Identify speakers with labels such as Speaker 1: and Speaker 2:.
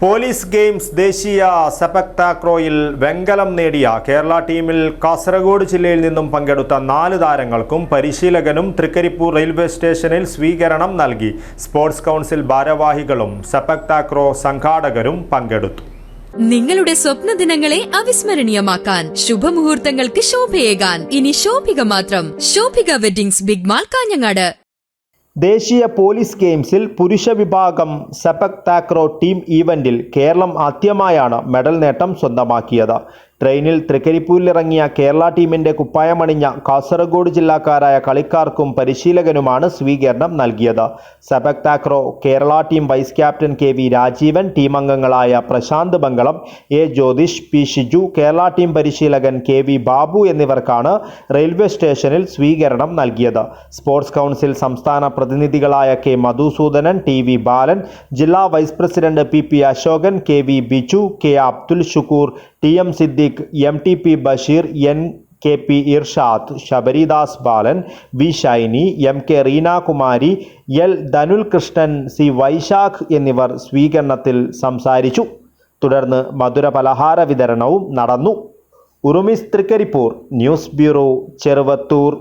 Speaker 1: Police games ദേശീയ സെപക് താക്രോയിൽ വെങ്കലം നേടിയ കേരള ടീമിൽ കാസർഗോഡ് ജില്ലയിൽ നിന്നും പങ്കെടുത്ത 4 താരങ്ങൾക്കും പരിശീലകനും തൃക്കരിപ്പൂർ റെയിൽവേ സ്റ്റേഷനിൽ സ്വീകരണം നൽകി. സ്പോർട്സ് കൗൺസിൽ ഭാരവാഹികളും സെപക് താക്രോ സംഘാടകരും പങ്കെടുത്തു.
Speaker 2: നിങ്ങളുടെ സ്വപ്ന ദിനങ്ങളെ അവിസ്മരണീയമാക്കാൻ ശുഭമുഹൂർത്തങ്ങൾക്ക് ശോഭയേകാൻ ഇനി ശോഭിക മാത്രം. Shobhika weddings, big mall, Kanhangad.
Speaker 1: ദേശീയ പോലീസ് ഗെയിംസിൽ പുരുഷ വിഭാഗം സെപക് താക്രോ ടീം ഈവന്റിൽ കേരളം ആദ്യമായാണ് മെഡൽ നേട്ടം സ്വന്തമാക്കിയത്. ട്രെയിനിൽ തൃക്കരിപ്പൂരിലിറങ്ങിയ കേരള ടീമിന്റെ കുപ്പായമണിഞ്ഞ കാസർഗോഡ് ജില്ലക്കാരായ കളിക്കാർക്കും പരിശീലകനുമാണ് സ്വീകരണം നൽകിയത്. Sepak takraw Kerala team vice captain KV Rajeevan, team അംഗങ്ങളായ Prashanth Bangalam, A Jyothish, P Shiju, Kerala team പരിശീലകൻ KV ബാബു എന്നിവർക്കാണ് റെയിൽവേ സ്റ്റേഷനിൽ സ്വീകരണം നൽകിയത്. സ്പോർട്സ് കൗൺസിൽ സംസ്ഥാന പ്രതിനിധികളായ K മധുസൂദനൻ, TV ബാലൻ, ജില്ലാ vice president PP Ashokan, KV Biju, K Abdul Shukoor, TM Siddique, MTP Basheer, NKP Irshad, Sabaridas Balan, V Shiny, MK Reenakumari, L Dhanul Krishnan, C Vaishakh എന്നിവർ സ്വീകരണത്തിൽ സംസാരിച്ചു. തുടർന്ന് മധുര പലഹാര വിതരണവും നടന്നു. Urumis Thrikkaripur, news bureau, Cheruvathur.